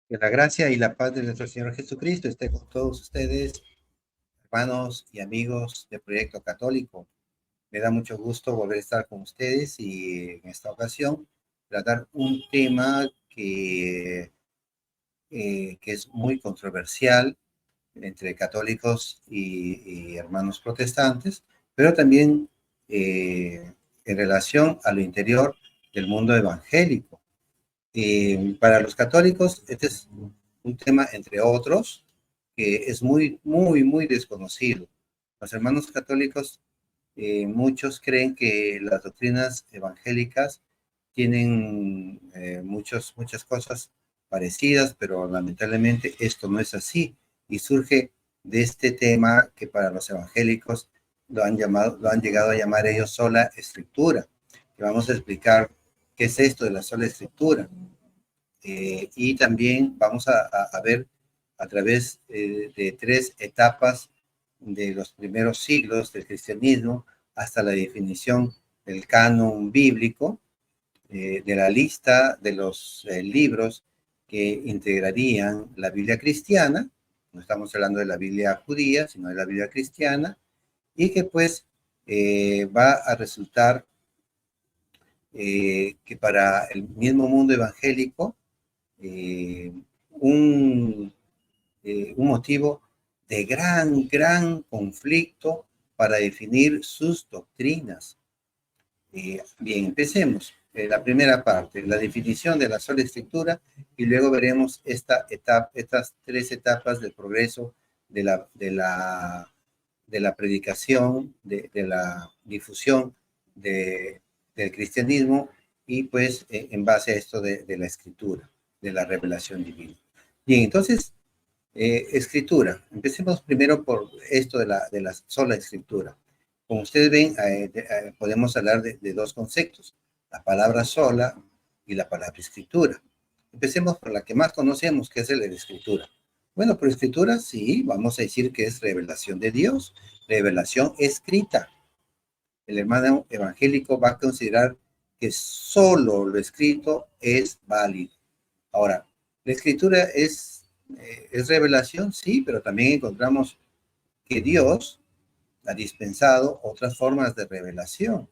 Que la gracia y la paz de nuestro Señor Jesucristo esté con todos ustedes, hermanos y amigos de Proyecto Católico. Me da mucho gusto volver a estar con ustedes y en esta ocasión tratar un tema que es muy controversial entre católicos y hermanos protestantes, pero también en relación a lo interior del mundo evangélico. Para los católicos, este es un tema, entre otros, que es muy desconocido. Los hermanos católicos, muchos creen que las doctrinas evangélicas tienen muchas cosas parecidas, pero lamentablemente esto no es así. Y surge de este tema que para los evangélicos lo han llegado a llamar ellos sola escritura, que vamos a explicar qué es esto de la sola escritura. Y también vamos a ver a través de tres etapas de los primeros siglos del cristianismo hasta la definición del canon bíblico, de la lista de los libros que integrarían la Biblia cristiana. No estamos hablando de la Biblia judía, sino de la Biblia cristiana, y que pues va a resultar que para el mismo mundo evangélico, eh, un, un motivo de gran conflicto para definir sus doctrinas. Bien, empecemos. La primera parte, la definición de la sola escritura, y luego veremos estas tres etapas del progreso de la predicación, de la difusión del cristianismo, y pues en base a esto de la escritura, de la revelación divina. Bien, entonces, escritura. Empecemos primero por esto de la sola escritura. Como ustedes ven, podemos hablar de dos conceptos, la palabra sola y la palabra escritura. Empecemos por la que más conocemos, que es la escritura. Bueno, por escritura sí, vamos a decir que es revelación de Dios, revelación escrita. El hermano evangélico va a considerar que solo lo escrito es válido. Ahora, la escritura es revelación, sí, pero también encontramos que Dios ha dispensado otras formas de revelación.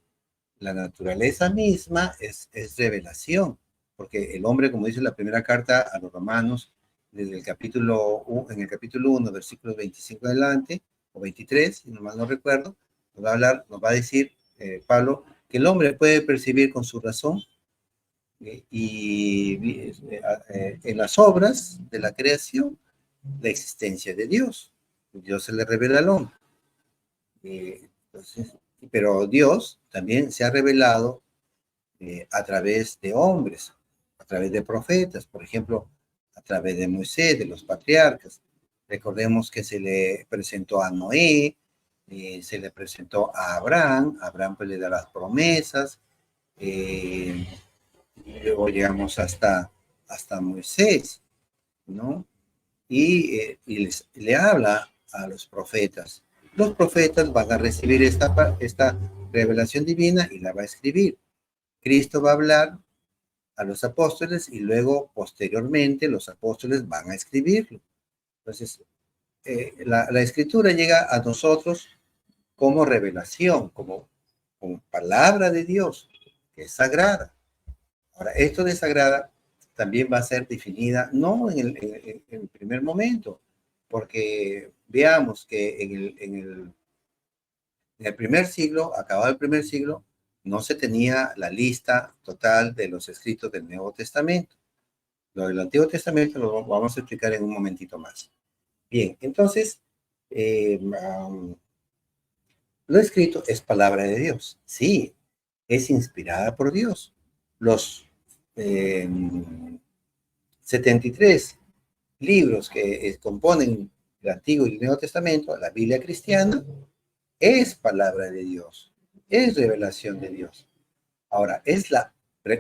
La naturaleza misma es revelación, porque el hombre, como dice la primera carta a los romanos, desde en el capítulo 1, versículos 25 adelante, o 23, si no mal no recuerdo, nos va a decir Pablo, que el hombre puede percibir con su razón en las obras de la creación la existencia de Dios. Dios se le revela al hombre. Entonces, pero Dios también se ha revelado a través de hombres, a través de profetas, por ejemplo, a través de Moisés, de los patriarcas. Recordemos que se le presentó a Noé, se le presentó a Abraham pues le da las promesas, eh, luego llegamos hasta Moisés, ¿no? Le habla a los profetas. Los profetas van a recibir esta revelación divina y la va a escribir. Cristo va a hablar a los apóstoles y luego, posteriormente, los apóstoles van a escribirlo. Entonces, la escritura llega a nosotros como revelación, como palabra de Dios, que es sagrada. Ahora, esto de sagrada también va a ser definida no en el primer momento, porque veamos que en el primer siglo, acabado el primer siglo, no se tenía la lista total de los escritos del Nuevo Testamento. Lo del Antiguo Testamento lo vamos a explicar en un momentito más. Bien, entonces, lo escrito es palabra de Dios. Sí, es inspirada por Dios. Los eh, 73 libros que componen el Antiguo y el Nuevo Testamento, la Biblia cristiana, es palabra de Dios, es revelación de Dios. Ahora,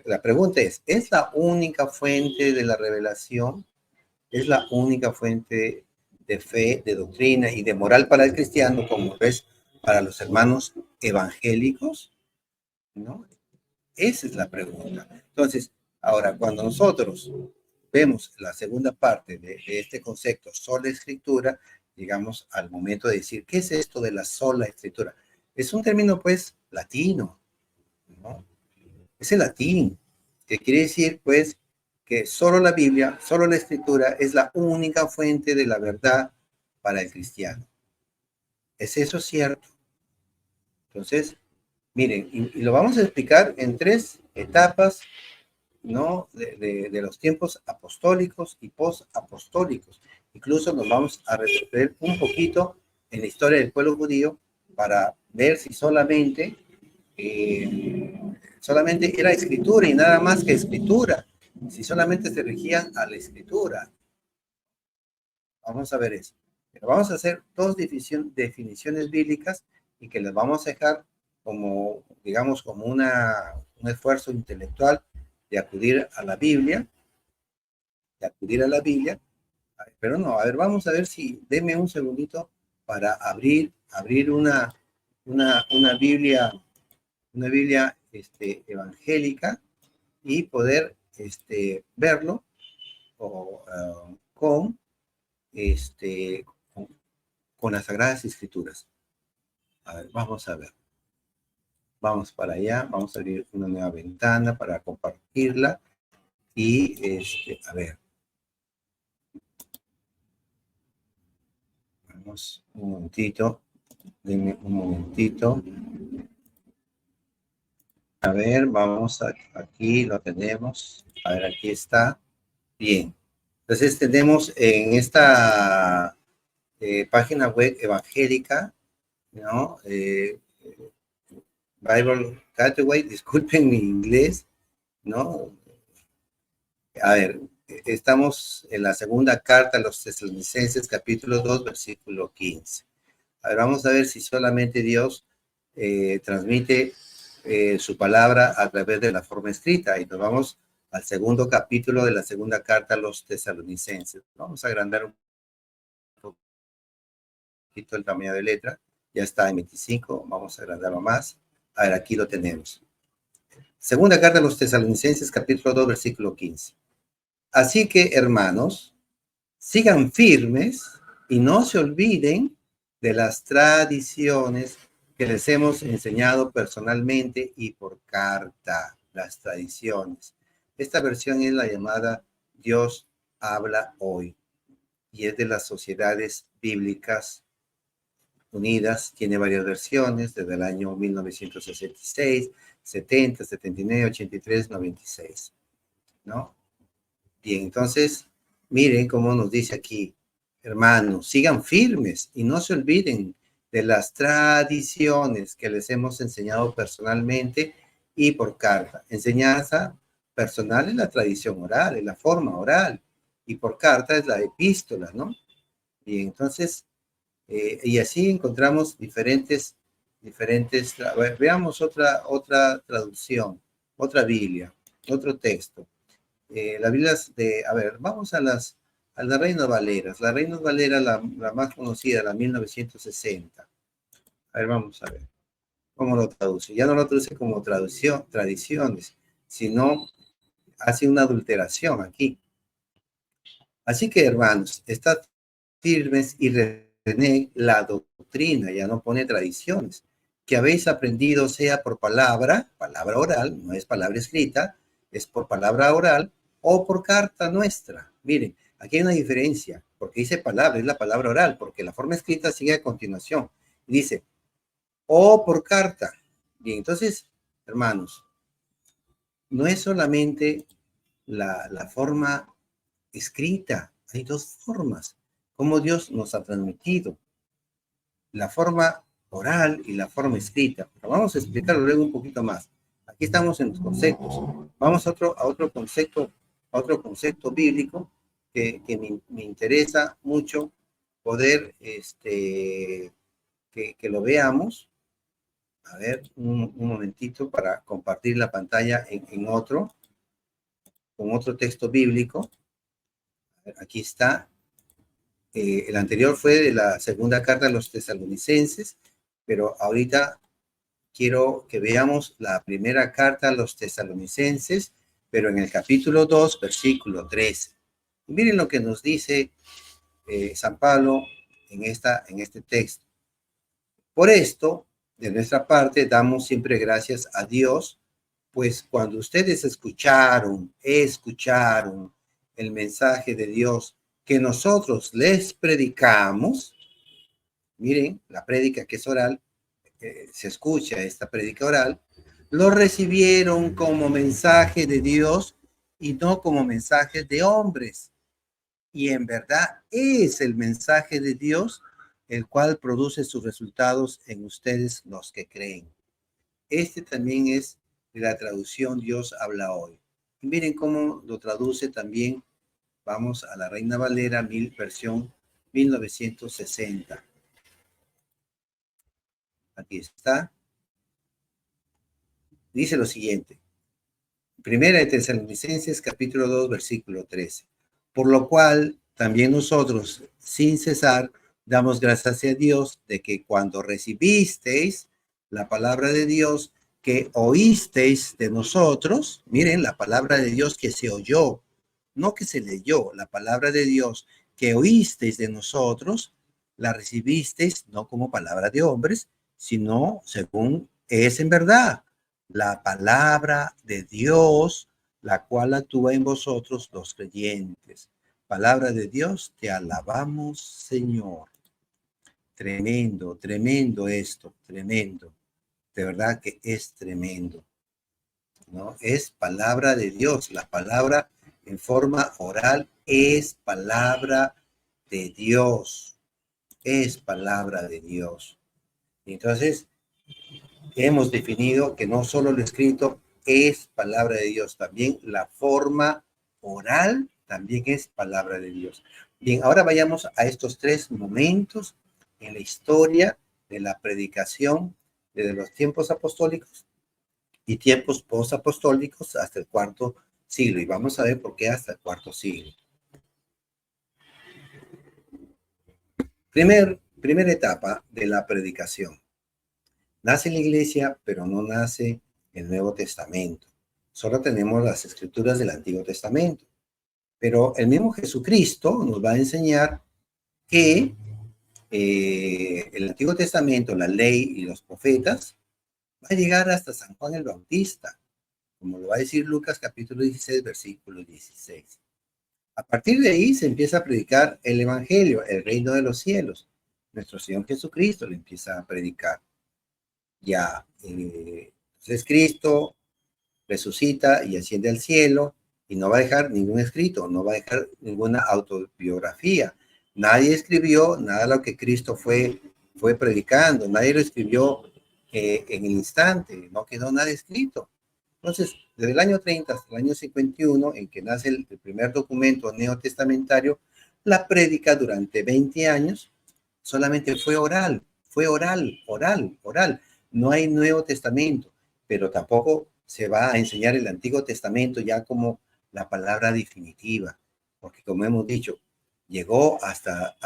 la pregunta ¿es la única fuente de la revelación? ¿Es la única fuente de fe, de doctrina y de moral para el cristiano, como es para los hermanos evangélicos? ¿No? Esa es la pregunta. Entonces, ahora, cuando nosotros vemos la segunda parte de este concepto, sola escritura, llegamos al momento de decir, ¿qué es esto de la sola escritura? Es un término, pues, latino, ¿no? Es el latín, que quiere decir, pues, que solo la Biblia, solo la escritura es la única fuente de la verdad para el cristiano. ¿Es eso cierto? Entonces, miren, y lo vamos a explicar en 3 etapas, ¿no? De los tiempos apostólicos y post-apostólicos. Incluso nos vamos a retroceder un poquito en la historia del pueblo judío para ver si solamente era escritura y nada más que escritura, si solamente se regían a la escritura. Vamos a ver eso. Pero vamos a hacer 2 definiciones bíblicas y que les vamos a dejar como, digamos, como un esfuerzo intelectual de acudir a la Biblia, pero no, a ver, vamos a ver si, deme un segundito para abrir una Biblia, evangélica y poder verlo con, este, con, con las Sagradas Escrituras. A ver, vamos a ver. Vamos para allá, vamos a abrir una nueva ventana para compartirla y, a ver. Vamos un momentito, denme un momentito. A ver, vamos aquí, lo tenemos. A ver, aquí está. Bien. Entonces tenemos en esta página web evangélica, ¿no? Bible Gateway, disculpen mi inglés, ¿no? A ver, estamos en la segunda carta a los Tesalonicenses, capítulo 2, versículo 15. A ver, vamos a ver si solamente Dios transmite su palabra a través de la forma escrita. Y nos vamos al segundo capítulo de la segunda carta a los Tesalonicenses. Vamos a agrandar un poquito el tamaño de letra. Ya está en 25. Vamos a agrandarlo más. A ver, aquí lo tenemos. Segunda carta a los Tesalonicenses, capítulo 2, versículo 15. Así que, hermanos, sigan firmes y no se olviden de las tradiciones que les hemos enseñado personalmente y por carta, las tradiciones. Esta versión es la llamada Dios habla hoy y es de las Sociedades Bíblicas Unidas. Tiene varias versiones desde el año 1966, 70, 79, 83, 96, ¿no? Bien, entonces, miren cómo nos dice aquí, hermanos, sigan firmes y no se olviden de las tradiciones que les hemos enseñado personalmente y por carta. Enseñanza personal es la tradición oral, es la forma oral, y por carta es la epístola, ¿no? Y entonces, y así encontramos diferentes, a ver, veamos otra traducción, otra Biblia, otro texto. La Biblia a ver, vamos a la Reina Valera. La Reina Valera, la más conocida, la 1960. A ver, vamos a ver cómo lo traduce. Ya no lo traduce como tradiciones, sino hace una adulteración aquí. Así que, hermanos, estad firmes y retened la doctrina, ya no pone tradiciones, que habéis aprendido, sea por palabra oral, no es palabra escrita, es por palabra oral o por carta nuestra. Miren, aquí hay una diferencia, porque dice palabra, es la palabra oral, porque la forma escrita sigue a continuación. Dice, o por carta. Bien, entonces, hermanos, no es solamente la forma escrita, hay 2 formas, como Dios nos ha transmitido, la forma oral y la forma escrita. Pero vamos a explicarlo luego un poquito más. Aquí estamos en los conceptos. Vamos a otro concepto bíblico que me interesa mucho poder que lo veamos. A ver, un momentito para compartir la pantalla con otro texto bíblico. Aquí está. El anterior fue de la segunda carta a los tesalonicenses, pero ahorita quiero que veamos la primera carta a los tesalonicenses, pero en el capítulo 2, versículo 13. Y miren lo que nos dice San Pablo en este texto. Por esto, de nuestra parte, damos siempre gracias a Dios, pues cuando ustedes escucharon el mensaje de Dios que nosotros les predicamos, miren, la prédica que es oral, se escucha esta prédica oral, lo recibieron como mensaje de Dios y no como mensaje de hombres. Y en verdad es el mensaje de Dios el cual produce sus resultados en ustedes los que creen. Este también es de la traducción Dios habla hoy. Y miren cómo lo traduce también, vamos a la Reina Valera, versión 1960. Aquí está. Dice lo siguiente. Primera de Tesalonicenses, capítulo 2, versículo 13. Por lo cual, también nosotros, sin cesar, damos gracias a Dios de que cuando recibisteis la palabra de Dios que oísteis de nosotros, miren, la palabra de Dios que se oyó, no que se leyó, la palabra de Dios que oísteis de nosotros, la recibisteis no como palabra de hombres, sino según es en verdad la palabra de Dios, la cual actúa en vosotros los creyentes. Palabra de Dios, te alabamos, Señor. Tremendo, tremendo esto, tremendo. De verdad que es tremendo, ¿no? Es palabra de Dios. La palabra en forma oral es palabra de Dios. Es palabra de Dios. Entonces, hemos definido que no solo lo escrito es palabra de Dios, también la forma oral también es palabra de Dios. Bien, ahora vayamos a estos tres momentos en la historia de la predicación desde los tiempos apostólicos y tiempos posapostólicos hasta el cuarto siglo. Y vamos a ver por qué hasta el cuarto siglo. Primera etapa de la predicación. Nace la iglesia, pero no nace el Nuevo Testamento. Solo tenemos las escrituras del Antiguo Testamento. Pero el mismo Jesucristo nos va a enseñar que el Antiguo Testamento, la ley y los profetas, va a llegar hasta San Juan el Bautista, como lo va a decir Lucas capítulo 16, versículo 16. A partir de ahí se empieza a predicar el Evangelio, el reino de los cielos. Nuestro Señor Jesucristo lo empieza a predicar. Ya, entonces Cristo resucita y asciende al cielo y no va a dejar ningún escrito, no va a dejar ninguna autobiografía. Nadie escribió nada de lo que Cristo fue predicando, nadie lo escribió en el instante, no quedó nada escrito. Entonces, desde el año 30 hasta el año 51, en que nace el primer documento neotestamentario, la prédica durante 20 años solamente fue oral, oral. No hay Nuevo Testamento, pero tampoco se va a enseñar el Antiguo Testamento ya como la palabra definitiva, porque como hemos dicho, llegó hasta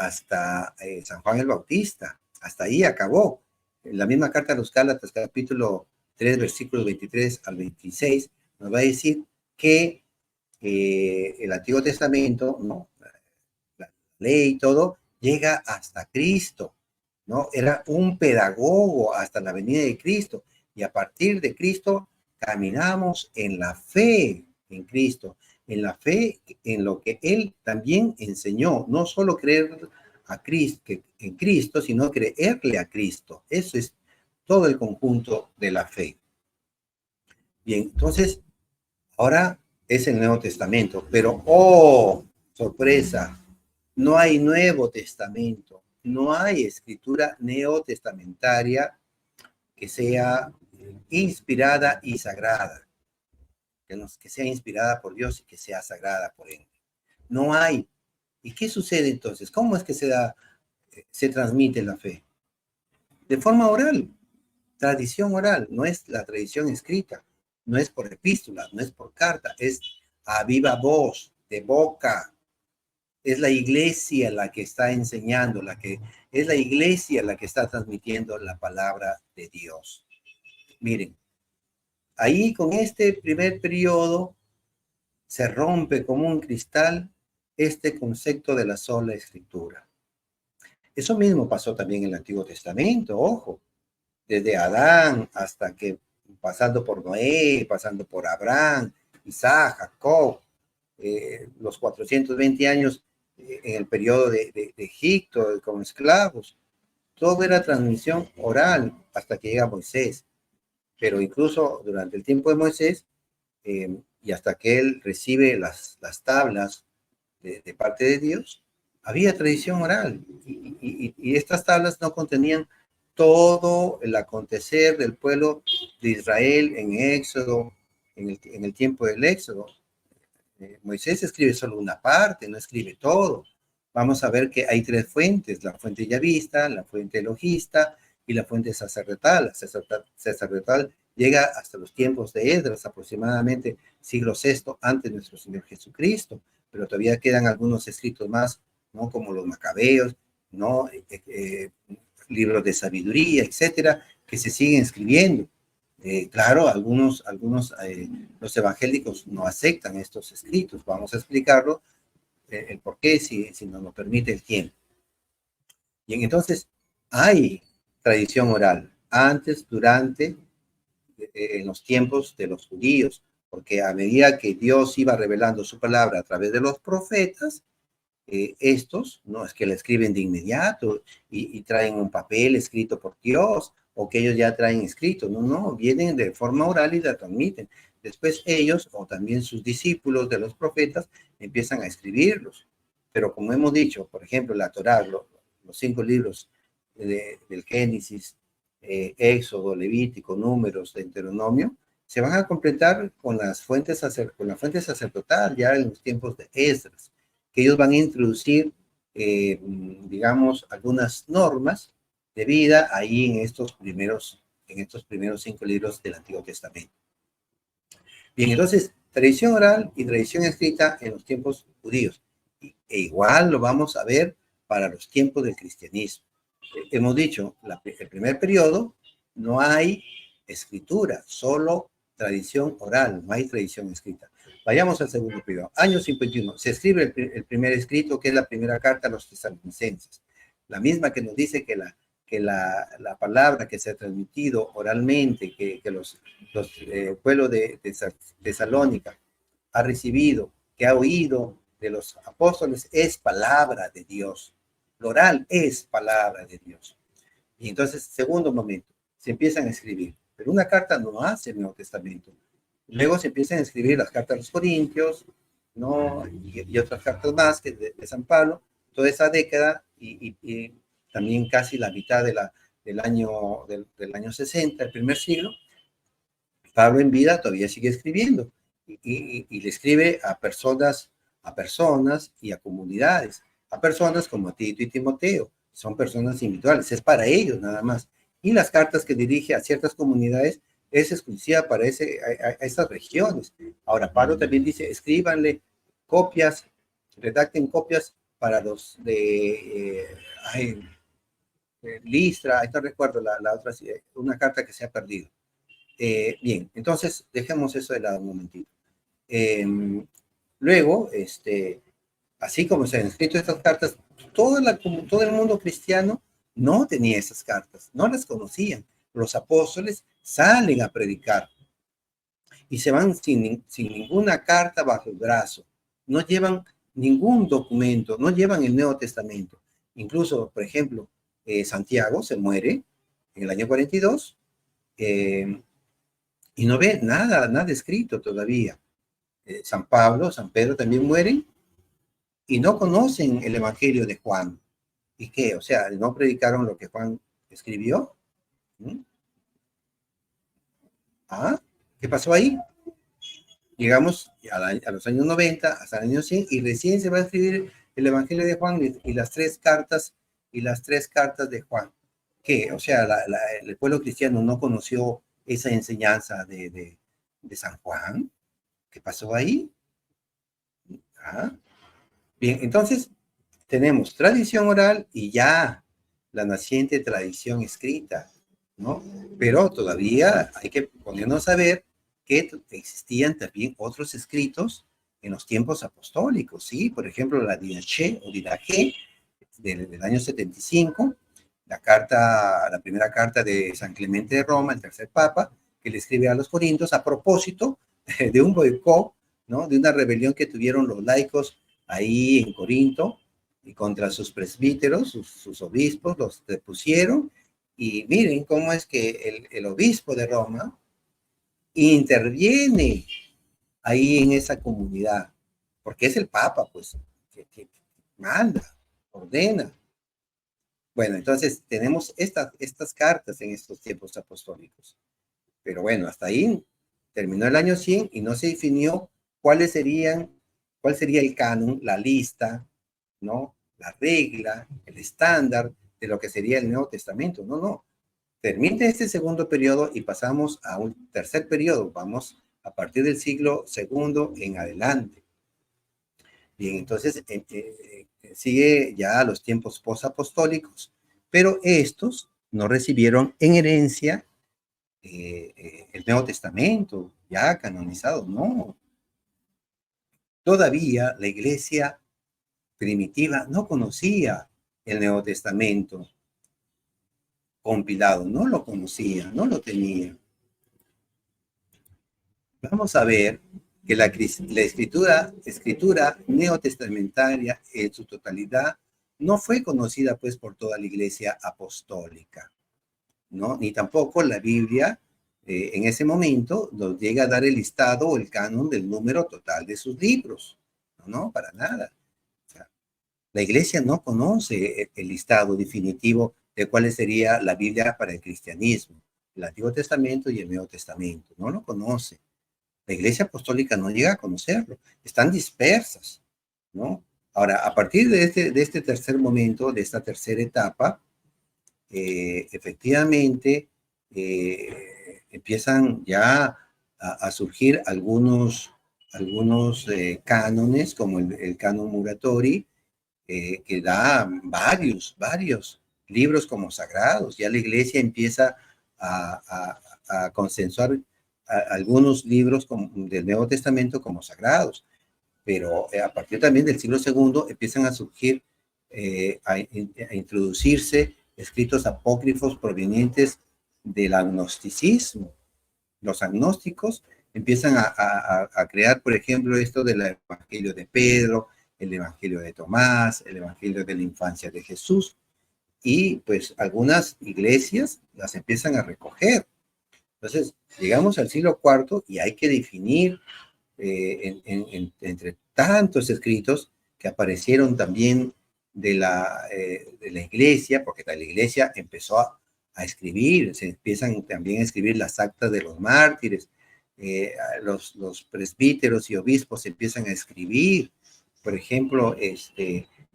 San Juan el Bautista, hasta ahí acabó. En la misma carta a los Gálatas, capítulo 3, versículos 23 al 26, nos va a decir que el Antiguo Testamento, ¿no? La ley y todo, llega hasta Cristo, ¿no? Era un pedagogo hasta la venida de Cristo. Y a partir de Cristo caminamos en la fe en Cristo, en la fe en lo que Él también enseñó, no solo creer a Cristo, en Cristo, sino creerle a Cristo. Eso es todo el conjunto de la fe. Bien, entonces, ahora es el Nuevo Testamento, pero, oh, sorpresa, no hay Nuevo Testamento, no hay escritura neotestamentaria que sea inspirada y sagrada, que sea inspirada por Dios y que sea sagrada por Él. No hay. ¿Y qué sucede entonces? ¿Cómo es que se transmite la fe? De forma oral, tradición oral, no es la tradición escrita, no es por epístola, no es por carta, es a viva voz, de boca. Es la iglesia la que está enseñando, es la iglesia la que está transmitiendo la palabra de Dios. Miren, ahí con este primer periodo se rompe como un cristal este concepto de la sola escritura. Eso mismo pasó también en el Antiguo Testamento, ojo, desde Adán hasta que, pasando por Noé, pasando por Abraham, Isaac, Jacob, los 420 años en el periodo de Egipto como esclavos, todo era transmisión oral hasta que llega Moisés. Pero incluso durante el tiempo de Moisés, y hasta que él recibe las tablas de parte de Dios, había tradición oral. Y estas tablas no contenían todo el acontecer del pueblo de Israel en Éxodo, en el tiempo del Éxodo. Moisés escribe solo una parte, no escribe todo. Vamos a ver que hay tres fuentes: la fuente yavista, la fuente logista y la fuente sacerdotal. La sacerdotal llega hasta los tiempos de Esdras, aproximadamente siglo VI antes de nuestro Señor Jesucristo, pero todavía quedan algunos escritos más, ¿no? Como los macabeos, ¿no? Libros de sabiduría, etcétera, que se siguen escribiendo. Claro, los evangélicos no aceptan estos escritos. Vamos a explicarlo, el por qué, si nos lo permite el tiempo. Bien, entonces, hay tradición oral antes, durante, en los tiempos de los judíos, porque a medida que Dios iba revelando su palabra a través de los profetas, estos no es que la escriben de inmediato y traen un papel escrito por Dios, o que ellos ya traen escrito, no, vienen de forma oral y la transmiten. Después ellos, o también sus discípulos de los profetas, empiezan a escribirlos. Pero como hemos dicho, por ejemplo, la Torá, los 5 libros del Génesis, Éxodo, Levítico, Números, Deuteronomio, se van a completar con la fuente sacerdotal ya en los tiempos de Esdras, que ellos van a introducir, digamos, algunas normas de vida ahí en estos primeros 5 libros del Antiguo Testamento. Bien, entonces, tradición oral y tradición escrita en los tiempos judíos. E igual lo vamos a ver para los tiempos del cristianismo. Hemos dicho, el primer periodo no hay escritura, solo tradición oral, no hay tradición escrita. Vayamos al segundo periodo. Año 51. Se escribe el primer escrito, que es la primera carta a los tesalonicenses. La misma que nos dice que la palabra que se ha transmitido oralmente, que los pueblos de Tesalónica ha recibido, que ha oído de los apóstoles, es palabra de Dios. Lo oral es palabra de Dios. Y entonces, segundo momento, se empiezan a escribir. Pero una carta no hace el Nuevo Testamento. Luego se empiezan a escribir las cartas a los Corintios, ¿no? Y otras cartas más que de San Pablo, toda esa década y también casi la mitad del año 60, el primer siglo. Pablo en vida todavía sigue escribiendo y le escribe a personas y a comunidades, a personas como Tito y Timoteo. Son personas individuales, es para ellos nada más. Y las cartas que dirige a ciertas comunidades es exclusiva para esas regiones. Ahora, Pablo también dice, escríbanle copias, redacten copias para los de Listra, no recuerdo la otra, una carta que se ha perdido. Bien, entonces dejemos eso de lado un momentito. Luego, así como se han escrito estas cartas, todo el mundo cristiano no tenía esas cartas, no las conocían. Los apóstoles salen a predicar y se van sin ninguna carta bajo el brazo. No llevan ningún documento, no llevan el Nuevo Testamento. Incluso, por ejemplo, Santiago se muere en el año 42 y no ve nada escrito todavía. San Pedro también mueren y no conocen el Evangelio de Juan. ¿Y qué? O sea, ¿no predicaron lo que Juan escribió? ¿Ah? ¿Qué pasó ahí? Llegamos a los años 90, hasta el año 100, y recién se va a escribir el Evangelio de Juan y las tres cartas de Juan. ¿Qué? O sea, el pueblo cristiano no conoció esa enseñanza de San Juan. ¿Qué pasó ahí? ¿Ah? Bien, entonces tenemos tradición oral y ya la naciente tradición escrita, ¿no? Pero todavía hay que ponernos a ver que existían también otros escritos en los tiempos apostólicos, ¿sí? Por ejemplo, la Didache o Didache del año 75, la primera carta de San Clemente de Roma, el tercer papa, que le escribe a los corintios a propósito de un boicot, ¿no? De una rebelión que tuvieron los laicos ahí en Corinto y contra sus presbíteros, sus obispos, los depusieron. Y miren cómo es que el obispo de Roma interviene ahí en esa comunidad, porque es el Papa, pues, que manda, ordena. Bueno, entonces tenemos estas cartas en estos tiempos apostólicos. Pero bueno, hasta ahí terminó el año 100 y no se definió cuáles serían, cuál sería el canon, la lista, ¿no? La regla, el estándar de lo que sería el Nuevo Testamento. No, no. Termina este segundo periodo y pasamos a un tercer periodo. Vamos a partir del siglo segundo en adelante. Bien, entonces sigue ya los tiempos posapostólicos, pero estos no recibieron en herencia el Nuevo Testamento ya canonizado, no. Todavía la iglesia primitiva no conocía el Nuevo Testamento compilado, no lo conocía, no lo tenía. Vamos a ver que la escritura neotestamentaria en su totalidad no fue conocida pues por toda la iglesia apostólica, ¿no? Ni tampoco la Biblia en ese momento nos llega a dar el listado o el canon del número total de sus libros, no, para nada. O sea, la iglesia no conoce el listado definitivo de cuál sería la Biblia para el cristianismo, el Antiguo Testamento y el Nuevo Testamento, no lo conoce. La iglesia apostólica no llega a conocerlo, están dispersas, ¿no? Ahora, a partir de este tercer momento, de esta tercera etapa, efectivamente empiezan ya a surgir algunos cánones, como el canon Muratori, que da varios libros como sagrados. Ya la iglesia empieza a consensuar algunos libros del Nuevo Testamento como sagrados, pero a partir también del siglo segundo empiezan a surgir, a introducirse escritos apócrifos provenientes del agnosticismo. Los agnósticos empiezan a crear, por ejemplo, esto del Evangelio de Pedro, el Evangelio de Tomás, el Evangelio de la infancia de Jesús, y pues algunas iglesias las empiezan a recoger. Entonces, llegamos al siglo cuarto y hay que definir entre tantos escritos que aparecieron también de la iglesia, porque la iglesia empezó a escribir, se empiezan también a escribir las actas de los mártires, los presbíteros y obispos empiezan a escribir. Por ejemplo,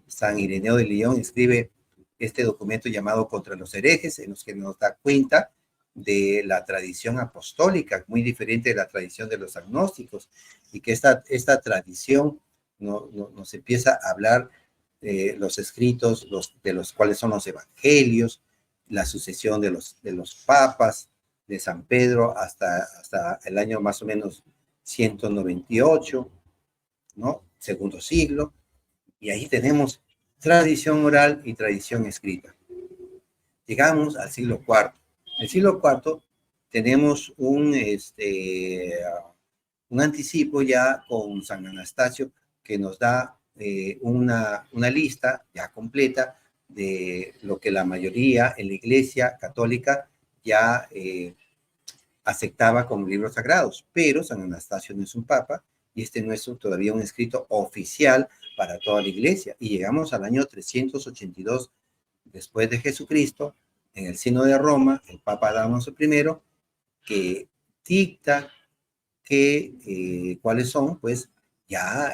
San Ireneo de León escribe este documento llamado Contra los herejes, en los que nos da cuenta de la tradición apostólica, muy diferente de la tradición de los agnósticos, y que esta tradición nos empieza a hablar de los escritos, de los cuales son los evangelios, la sucesión de los papas, de San Pedro hasta el año más o menos 198, ¿no? Segundo siglo, y ahí tenemos tradición oral y tradición escrita. Llegamos al siglo IV. En el siglo IV tenemos un anticipo ya con San Anastasio que nos da una lista ya completa de lo que la mayoría en la Iglesia Católica ya aceptaba como libros sagrados, pero San Anastasio no es un papa y este no es todavía un escrito oficial para toda la Iglesia. Y llegamos al año 382 después de Jesucristo, en el Sínodo de Roma, el Papa Damaso I, que dicta cuáles son, pues, ya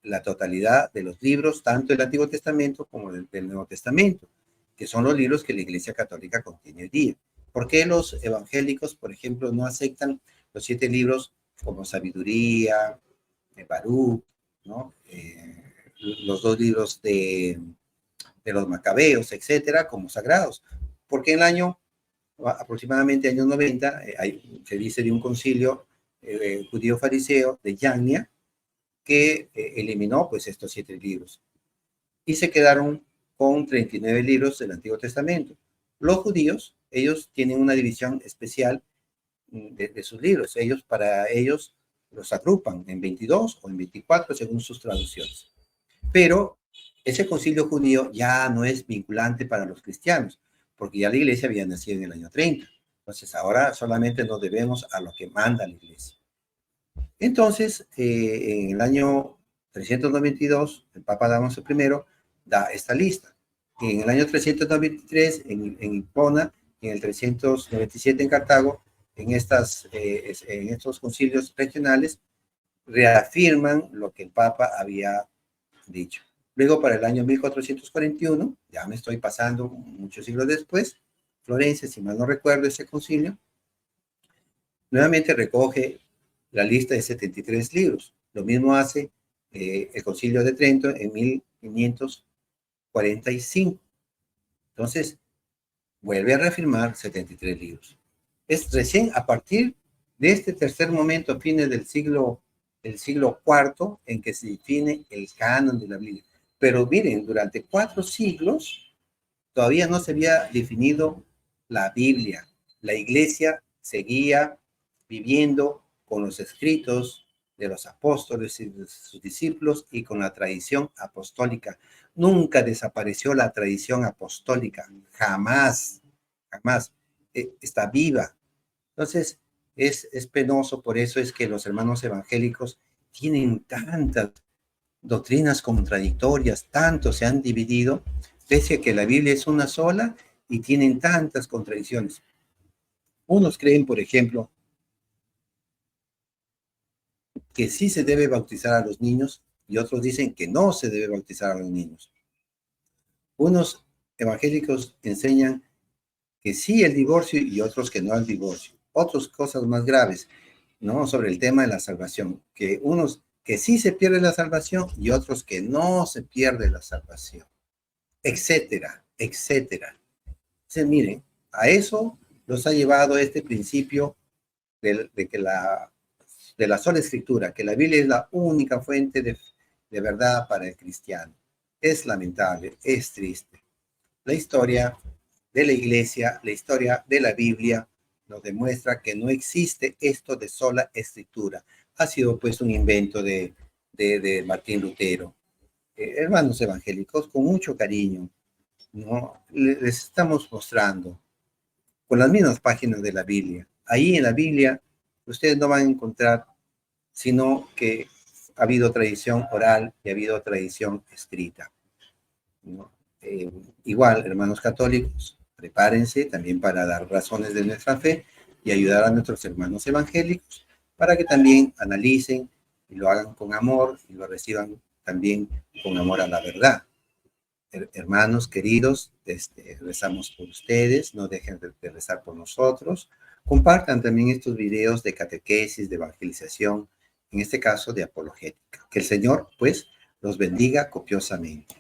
la totalidad de los libros, tanto del Antiguo Testamento como del Nuevo Testamento, que son los libros que la Iglesia Católica contiene hoy día. ¿Por qué los evangélicos, por ejemplo, no aceptan los 7 libros como Sabiduría, Baruch, ¿no? Los 2 libros de los Macabeos, etcétera, como sagrados? Porque en el año, aproximadamente años 90, se dice de un concilio judío fariseo de Yania, que eliminó pues estos 7 libros y se quedaron con 39 libros del Antiguo Testamento. Los judíos, ellos tienen una división especial de sus libros. Para ellos los agrupan en 22 o en 24 según sus traducciones. Pero ese concilio judío ya no es vinculante para los cristianos, porque ya la iglesia había nacido en el año 30. Entonces ahora solamente nos debemos a lo que manda la iglesia. Entonces, en el año 392, el Papa Damaso I da esta lista. En el año 393, en Hipona, en el 397 en Cartago, en estos concilios regionales, reafirman lo que el Papa había dicho. Luego, para el año 1441, ya me estoy pasando muchos siglos después, Florencia, si mal no recuerdo ese concilio, nuevamente recoge la lista de 73 libros. Lo mismo hace el Concilio de Trento en 1545. Entonces, vuelve a reafirmar 73 libros. Es recién a partir de este tercer momento, fines del siglo IV, en que se define el canon de la Biblia. Pero miren, durante 4 siglos todavía no se había definido la Biblia. La iglesia seguía viviendo con los escritos de los apóstoles y de sus discípulos y con la tradición apostólica. Nunca desapareció la tradición apostólica, jamás, jamás. Está viva. Entonces, es penoso, por eso es que los hermanos evangélicos tienen tantas doctrinas contradictorias, tanto se han dividido, pese a que la Biblia es una sola y tienen tantas contradicciones. Unos creen, por ejemplo, que sí se debe bautizar a los niños y otros dicen que no se debe bautizar a los niños. Unos evangélicos enseñan que sí el divorcio y otros que no el divorcio. Otras cosas más graves, ¿no? Sobre el tema de la salvación, que unos que sí se pierde la salvación y otros que no se pierde la salvación, etcétera, etcétera. Entonces, miren, a eso los ha llevado este principio de la sola escritura, que la Biblia es la única fuente de verdad para el cristiano. Es lamentable, es triste. La historia de la iglesia, la historia de la Biblia, nos demuestra que no existe esto de sola escritura. Ha sido pues un invento de Martín Lutero. Hermanos evangélicos, con mucho cariño, ¿no? Les estamos mostrando con las mismas páginas de la Biblia. Ahí en la Biblia ustedes no van a encontrar sino que ha habido tradición oral y ha habido tradición escrita, ¿no? Igual, hermanos católicos, prepárense también para dar razones de nuestra fe y ayudar a nuestros hermanos evangélicos para que también analicen y lo hagan con amor y lo reciban también con amor a la verdad. Hermanos queridos, rezamos por ustedes, no dejen de rezar por nosotros. Compartan también estos videos de catequesis, de evangelización, en este caso de apologética. Que el Señor, pues, los bendiga copiosamente.